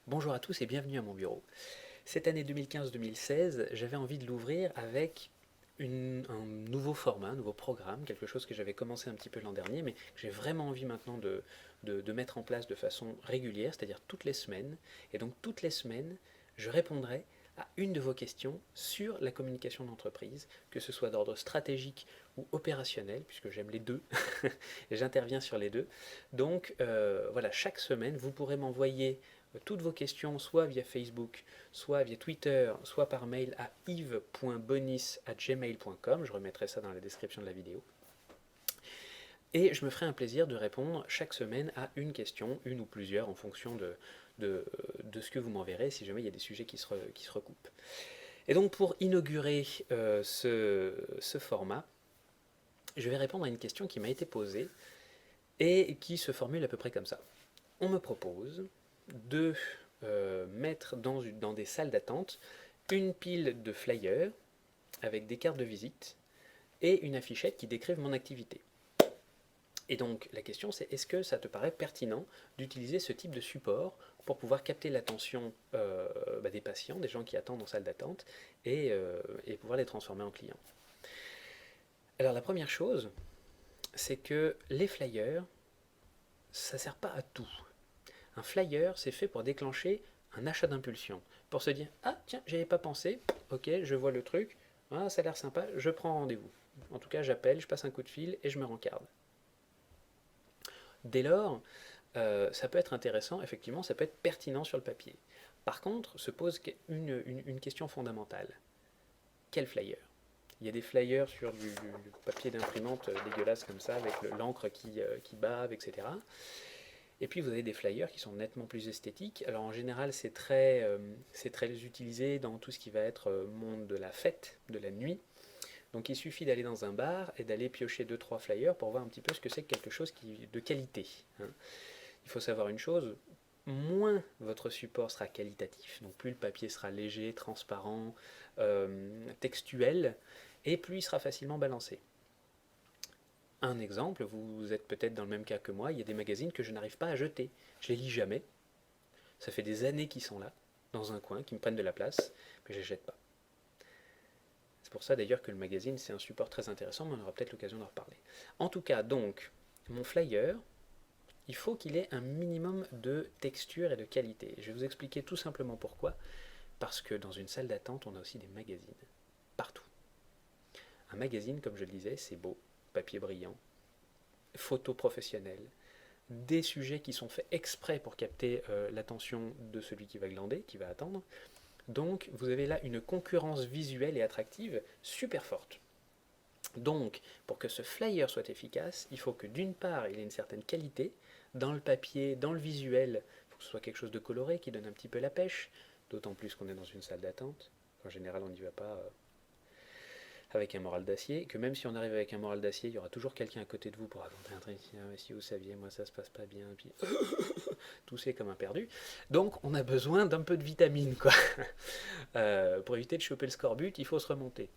Bonjour à tous et bienvenue à mon bureau. Cette année 2015-2016, j'avais envie de l'ouvrir avec un nouveau format, un nouveau programme, quelque chose que j'avais commencé un petit peu l'an dernier, mais que j'ai vraiment envie maintenant de mettre en place de façon régulière, c'est-à-dire toutes les semaines. Et donc toutes les semaines, je répondrai à une de vos questions sur la communication d'entreprise, que ce soit d'ordre stratégique ou opérationnel, puisque j'aime les deux, et j'interviens sur les deux. Donc voilà, chaque semaine, vous pourrez m'envoyer toutes vos questions, soit via Facebook, soit via Twitter, soit par mail à yves.bonis@gmail.com. Je remettrai ça dans la description de la vidéo. Et je me ferai un plaisir de répondre chaque semaine à une question, une ou plusieurs, en fonction de ce que vous m'enverrez, si jamais il y a des sujets qui se recoupent. Et donc pour inaugurer ce format, je vais répondre à une question qui m'a été posée et qui se formule à peu près comme ça. On me propose de mettre dans des salles d'attente une pile de flyers avec des cartes de visite et une affichette qui décrivent mon activité. Et donc la question c'est, est-ce que ça te paraît pertinent d'utiliser ce type de support pour pouvoir capter l'attention des patients, des gens qui attendent en salle d'attente, et pouvoir les transformer en clients? Alors la première chose, c'est que les flyers, ça ne sert pas à tout. Un flyer, c'est fait pour déclencher un achat d'impulsion. Pour se dire, ah tiens, j'y avais pas pensé, ok, je vois le truc, ah, ça a l'air sympa, je prends rendez-vous. En tout cas, j'appelle, je passe un coup de fil et je me rencarde. Dès lors, ça peut être intéressant, effectivement, ça peut être pertinent sur le papier. Par contre, se pose une question fondamentale. Quel flyer? Il y a des flyers sur du papier d'imprimante dégueulasse comme ça, avec l'encre qui bave, etc. Et puis vous avez des flyers qui sont nettement plus esthétiques. Alors en général, c'est très utilisé dans tout ce qui va être monde de la fête, de la nuit. Donc il suffit d'aller dans un bar et d'aller piocher deux trois flyers pour voir un petit peu ce que c'est que quelque chose de qualité, hein. Il faut savoir une chose, moins votre support sera qualitatif, donc plus le papier sera léger, transparent, textuel, et plus il sera facilement balancé. Un exemple, vous êtes peut-être dans le même cas que moi, il y a des magazines que je n'arrive pas à jeter. Je les lis jamais, ça fait des années qu'ils sont là, dans un coin, qui me prennent de la place, mais je ne les jette pas. C'est pour ça d'ailleurs que le magazine, c'est un support très intéressant, mais on aura peut-être l'occasion d'en reparler. En tout cas, donc, mon flyer, il faut qu'il ait un minimum de texture et de qualité. Je vais vous expliquer tout simplement pourquoi. Parce que dans une salle d'attente, on a aussi des magazines. Partout. Un magazine, comme je le disais, c'est beau, papier brillant, photos professionnelles, des sujets qui sont faits exprès pour capter l'attention de celui qui va glander, qui va attendre. Donc vous avez là une concurrence visuelle et attractive super forte. Donc pour que ce flyer soit efficace, il faut que d'une part il ait une certaine qualité, dans le papier, dans le visuel, il faut que ce soit quelque chose de coloré qui donne un petit peu la pêche, d'autant plus qu'on est dans une salle d'attente. En général on n'y va pas avec un moral d'acier, que même si on arrive avec un moral d'acier, il y aura toujours quelqu'un à côté de vous pour raconter un truc. Ah, si vous saviez, moi ça se passe pas bien, puis tousser comme un perdu. Donc on a besoin d'un peu de vitamine, quoi. Pour éviter de choper le scorbut, il faut se remonter.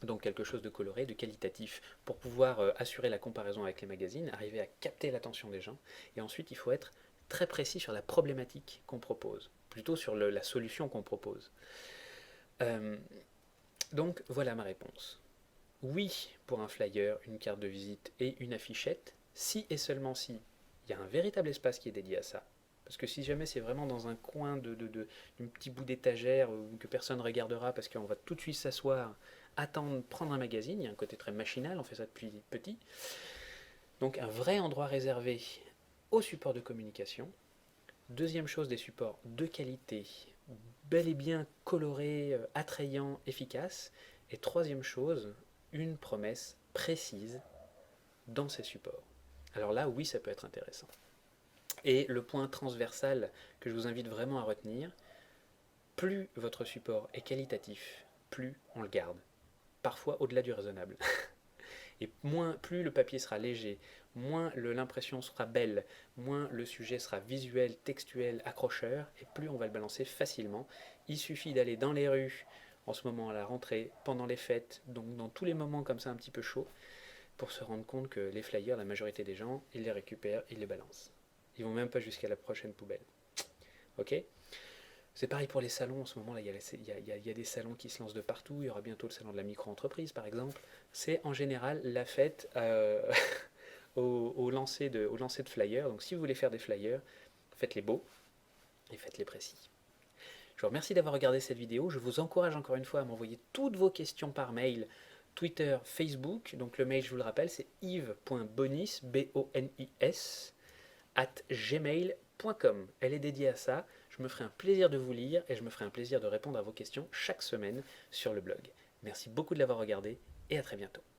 Donc quelque chose de coloré, de qualitatif, pour pouvoir assurer la comparaison avec les magazines, arriver à capter l'attention des gens. Et ensuite, il faut être très précis sur la problématique qu'on propose, plutôt sur la solution qu'on propose. Euh, donc voilà ma réponse. Oui pour un flyer, une carte de visite et une affichette, si et seulement si il y a un véritable espace qui est dédié à ça. Parce que si jamais c'est vraiment dans un coin d'un petit bout d'étagère que personne ne regardera parce qu'on va tout de suite s'asseoir, attendre, prendre un magazine, il y a un côté très machinal, on fait ça depuis petit. Donc un vrai endroit réservé au support de communication. Deuxième chose, des supports de qualité, bel et bien colorés, attrayants, efficaces. Et troisième chose, une promesse précise dans ces supports. Alors là, oui, ça peut être intéressant. Et le point transversal que je vous invite vraiment à retenir, plus votre support est qualitatif, plus on le garde. Parfois au-delà du raisonnable. Et plus le papier sera léger, moins l'impression sera belle, moins le sujet sera visuel, textuel, accrocheur, et plus on va le balancer facilement. Il suffit d'aller dans les rues, en ce moment à la rentrée, pendant les fêtes, donc dans tous les moments comme ça un petit peu chauds, pour se rendre compte que les flyers, la majorité des gens, ils les récupèrent, ils les balancent. Ils vont même pas jusqu'à la prochaine poubelle. Ok? C'est pareil pour les salons, en ce moment, là, il y a des salons qui se lancent de partout, il y aura bientôt le salon de la micro-entreprise, par exemple. C'est en général la fête au lancer de flyers. Donc si vous voulez faire des flyers, faites-les beaux et faites-les précis. Je vous remercie d'avoir regardé cette vidéo. Je vous encourage encore une fois à m'envoyer toutes vos questions par mail, Twitter, Facebook. Donc le mail, je vous le rappelle, c'est yves.bonis, B-O-N-I-S, @gmail.com. Elle est dédiée à ça. Je me ferai un plaisir de vous lire et je me ferai un plaisir de répondre à vos questions chaque semaine sur le blog. Merci beaucoup de l'avoir regardé et à très bientôt.